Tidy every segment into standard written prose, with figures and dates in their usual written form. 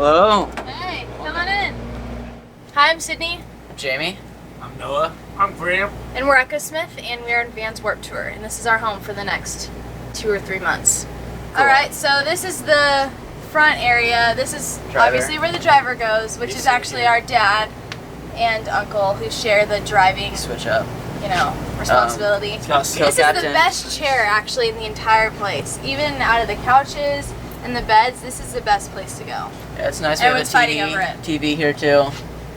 Hello. Hey, come on in. Hi, I'm Sydney. I'm Jamie. I'm Noah. I'm Graham. And we're Echosmith, and we're in Vans Warped Tour, and this is our home for the next 2 or 3 months. Cool. Alright, so this is the front area. This is obviously where the driver goes, which is actually our dad and uncle who share the driving Switch up. You know, responsibility. This is the best chair actually in the entire place. Even out of the couches and the beds, this is the best place to go. Yeah, it's nice. Everyone's we have fighting over it. TV here too.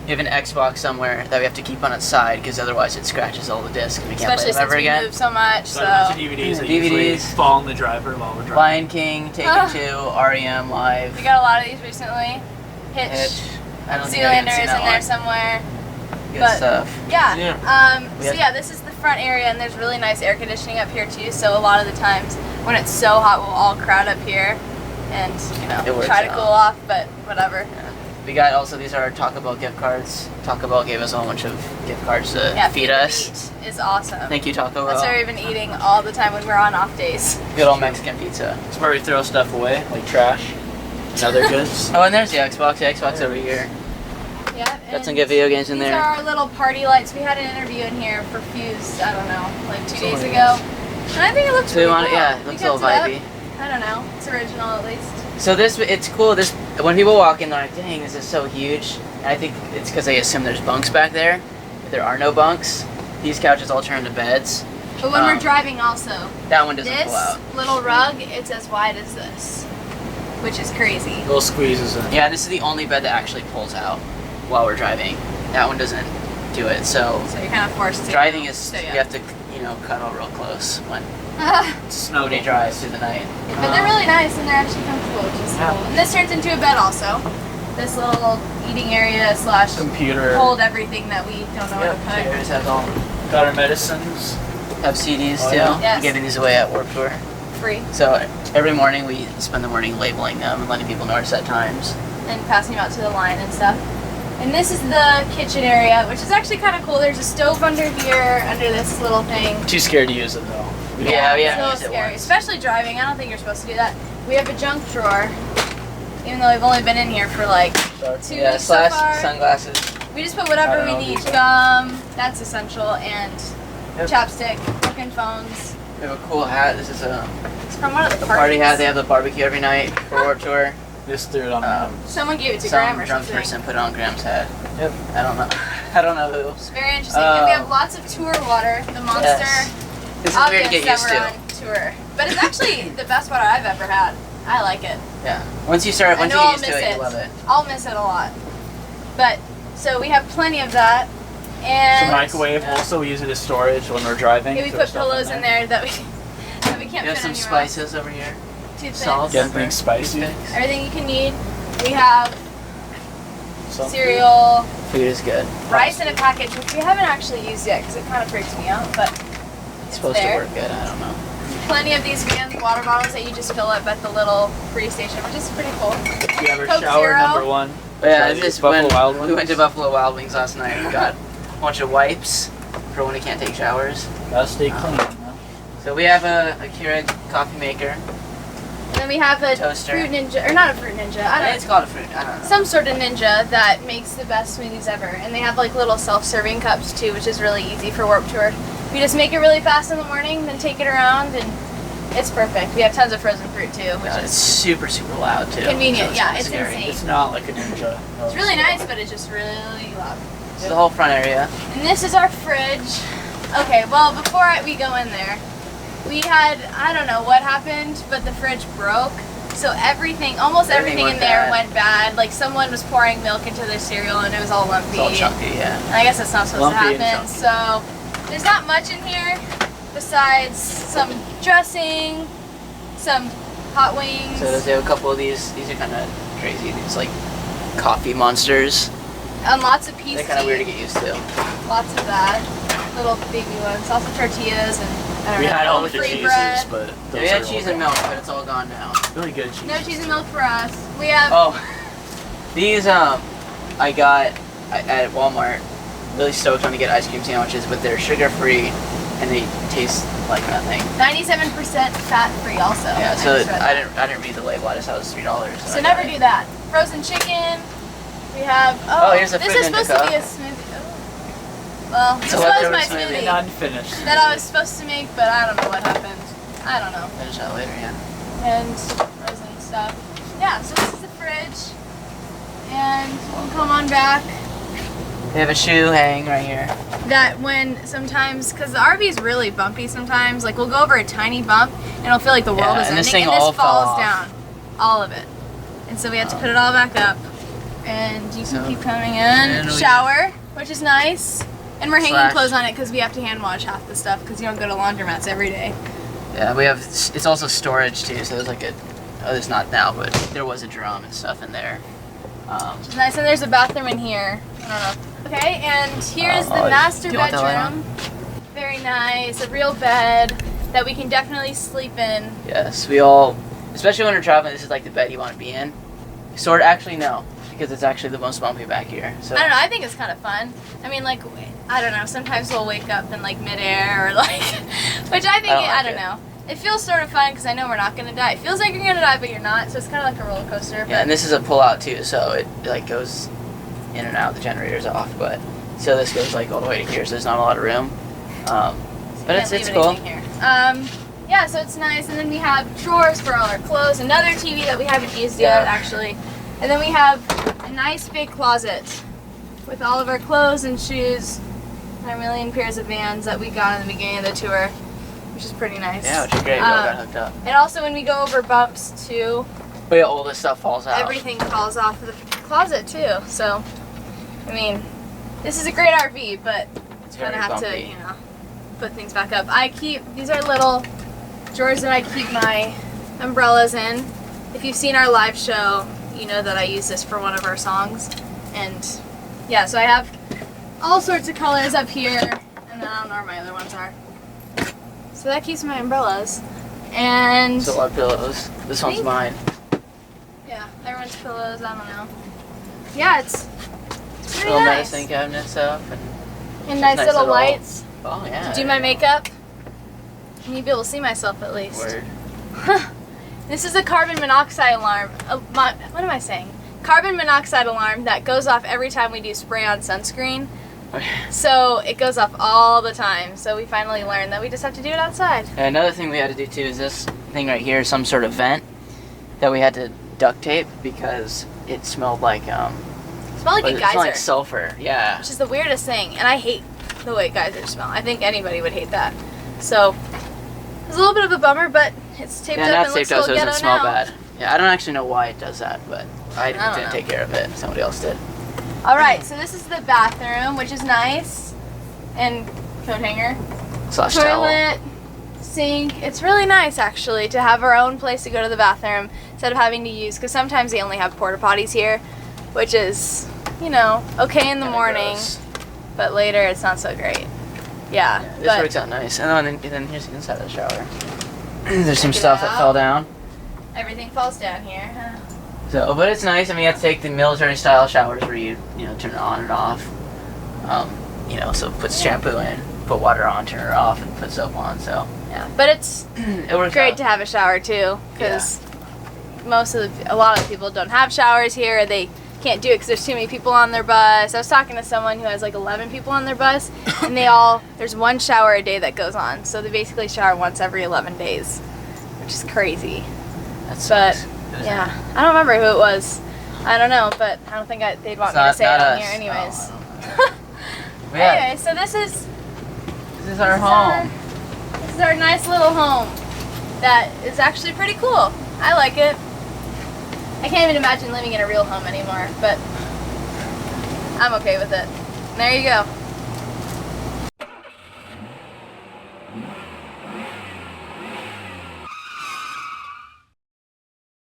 We have an Xbox somewhere that we have to keep on its side because otherwise it scratches all the discs and we can't play them ever again. Especially since we move so much. So DVDs that usually fall on the driver while we're driving. Lion King, Taken 2, REM Live. We got a lot of these recently. Hitch. Zoolander is in there somewhere. Good stuff. Yeah. So yeah, this is the front area, and there's really nice air conditioning up here too. So a lot of the times when it's so hot, we'll all crowd up here, and you know, try to cool off. But whatever. Yeah. We got also these are our Taco Bell gift cards. Taco Bell gave us a whole bunch of gift cards to feed us. Is awesome. Thank you, Taco Bell. That's where we've been eating all the time when we're on off days. Good old Mexican pizza. It's where we throw stuff away, like trash and other goods. Oh, and there's the Xbox. The Xbox over here. Yeah, got some good video games in there. These are our little party lights. We had an interview in here for Fuse, I don't know, like 2 days ago. And I think it looks pretty cool. Yeah, it looks a little vibey. I don't know. It's original at least. So it's cool. When people walk in, they're like, dang, this is so huge. And I think it's because they assume there's bunks back there. But there are no bunks. These couches all turn into beds. But when we're driving also, that one doesn't pull out. This little rug, it's as wide as this, which is crazy. Little squeezes in. Yeah, this is the only bed that actually pulls out while we're driving. That one doesn't do it. So you're kind of forced to. Driving is, you have to, cuddle real close when nobody drives through the night. But they're really nice and they're actually comfortable, which is cool. And this turns into a bed also. This little eating area / computer. Hold everything that we don't know where to put. Chairs have all. Got our medicines. Have CDs too. Yes. We're giving these away at Warped Tour. Free. So every morning we spend the morning labeling them and letting people know our set times. And passing them out to the line and stuff. And this is the kitchen area, which is actually kind of cool. There's a stove under here, under this little thing. Too scared to use it though. Yeah, we haven't used used it scary. once. Especially driving. I don't think you're supposed to do that. We have a junk drawer, even though we've only been in here for like 2 weeks so far. Sunglasses. We just put whatever we need. Gum, that's essential, and chapstick, broken phones. We have a cool hat. This is it's from one of the party hat. They have the barbecue every night for Warped Tour. Just threw it on. Someone gave it to Graham or some something. drunk person put it on Graham's head. Yep. I don't know. I don't know who. It's very interesting. And we have lots of tour water. The Monster. Yes. This is weird to get used to. On tour. But it's actually the best water I've ever had. I like it. Yeah. Once you get used to it, you love it. I'll miss it a lot. But so we have plenty of that. And the microwave also, we use it as storage when we're driving. Yeah, we put pillows in there that we can't fit anywhere. We have some spices over here. Salt. Everything spicy. Everything you can need. We have cereal. Food is good. Rice in a package, which we haven't actually used yet because it kind of freaks me out, but it's supposed to work good. I don't know. Plenty of these Vans water bottles that you just fill up at the little free station, which is pretty cool. We have our shower #1. Yeah, we went to Buffalo Wild Wings last night. We got a bunch of wipes for when we can't take showers. Gotta stay clean. So we have a Keurig coffee maker. And then we have a toaster. Fruit Ninja, or not a Fruit Ninja. I don't know. It's called a fruit. I don't know. Some sort of Ninja that makes the best smoothies ever. And they have like little self-serving cups too, which is really easy for Warped Tour. We just make it really fast in the morning, then take it around, and it's perfect. We have tons of frozen fruit too, which is it's super loud too. Convenient, so yeah, it's scary. insane. It's not like a Ninja. It's really nice, but it's just really loud. This is the whole front area. And this is our fridge. Okay, well before we go in there, we had, I don't know what happened, but the fridge broke. So almost everything in there went bad. Like someone was pouring milk into their cereal and it was all lumpy. It's all chunky, yeah. And I guess that's not supposed to happen. So there's not much in here besides some dressing, some hot wings. So they have a couple of these. These are kind of crazy. These like coffee monsters. And lots of peas. They're kind of weird to get used to. Lots of that. Little baby ones. Also tortillas and we had all the free cheeses, bread. but we had cheese and milk, but it's all gone now. Really good cheese. No cheese and milk for us. We have. Oh, these I got at Walmart. Really stoked on to get ice cream sandwiches, but they're sugar-free and they taste like nothing. 97% fat-free also. Yeah, so I didn't read the label. I just thought it was $3. So never do that. frozen chicken. We have, here's a this fruit is supposed to indica. be a smoothie. Well, this was leftover my smoothie. smoothie Unfinished. that I was supposed to make, but I don't know what happened. I don't know. Finish that later, yeah. And frozen stuff. Yeah, so this is the fridge. And we'll come on back. We have a shoe hang right here. That when sometimes, because the RV is really bumpy sometimes, like we'll go over a tiny bump and it'll feel like the world is and ending, this thing and all this fell falls off. down. All of it. And so we have to put it all back up. And you can keep coming in. Shower, which is nice. And we're hanging clothes on it because we have to hand wash half the stuff because you don't go to laundromats every day. Yeah, we have, it's also storage too, so there's like a, there's not now, but there was a drum and stuff in there. Which is nice, and there's a bathroom in here. I don't know. Okay, and here's the master do you want that light bedroom. Very nice, a real bed that we can definitely sleep in. Yes, we all, especially when we're traveling, this is like the bed you want to be in. Sort of, actually no, because it's actually the most bumpy back here. So I don't know, I think it's kind of fun. I mean, like, I don't know, sometimes we'll wake up in like midair or like, which I think, I don't know. It feels sort of fun because I know we're not going to die. It feels like you're going to die, but you're not, so it's kind of like a roller coaster. Yeah, and this is a pull-out too, so it like goes in and out. The generator's off, but so this goes like all the way to here, so there's not a lot of room. But it's cool. Here. Yeah, so it's nice, and then we have drawers for all our clothes. Another TV that we haven't used yet, actually, and then we have a nice big closet with all of our clothes and shoes, and a million pairs of Vans that we got in the beginning of the tour, which is pretty nice. Yeah, which is great. We all got hooked up. And also when we go over bumps too, But yeah, all this stuff falls out. everything falls off of the closet too. So, I mean, this is a great RV, but It's gonna very have bumpy. to, you know, put things back up. I keep, these are little drawers that I keep my umbrellas in. If you've seen our live show, you know that I use this for one of our songs. And yeah, so I have all sorts of colors up here, and then I don't know where my other ones are. So that keeps my umbrellas. And It's a lot of pillows. This one's mine. yeah, everyone's pillows, I don't know. Yeah, it's pretty Little nice. medicine cabinet stuff. And nice little little- lights. Oh yeah. To do my makeup. And you'll be able to see myself at least. Word. This is a carbon monoxide alarm. What am I saying? Carbon monoxide alarm that goes off every time we do spray on sunscreen. So it goes off all the time. So we finally learned that we just have to do it outside. And another thing we had to do too is this thing right here, some sort of vent that we had to duct tape because it smelled like It smelled like a it geyser, smelled like sulfur. Yeah. which is the weirdest thing. And I hate the way geysers smell. I think anybody would hate that. So it's a little bit of a bummer, but it's taped Yeah, up now and it's looks taped up so a it little doesn't ghetto smell now. bad. Yeah, I don't actually know why it does that, but I don't didn't know. take care of it. Somebody else did. All right, so this is the bathroom, which is nice, and coat hanger, Slash towel. toilet, sink. It's really nice actually to have our own place to go to the bathroom instead of having to use, because sometimes they only have porta potties here, which is, you know, okay in the Kinda morning, gross. but later it's not so great. Yeah, This but works out nice. And then here's the inside of the shower. There's some Check it stuff that out. fell down. everything falls down here. Huh? So, but it's nice. I mean, you have to take the military style showers where you turn it on and off. So put shampoo in, put water on, turn it off, and put soap on. So Yeah, but it's it works great out. to have a shower too, because a lot of people don't have showers here. They can't do it because there's too many people on their bus. I was talking to someone who has like 11 people on their bus, and there's one shower a day that goes on. So they basically shower once every 11 days, which is crazy. That But sucks. yeah, I don't remember who it was. I don't know, but I don't think they'd want me to say it not on us. here anyways. Oh, yeah, Anyway, so this is our home. This is our nice little home that is actually pretty cool. I like it. I can't even imagine living in a real home anymore, but I'm okay with it. There you go.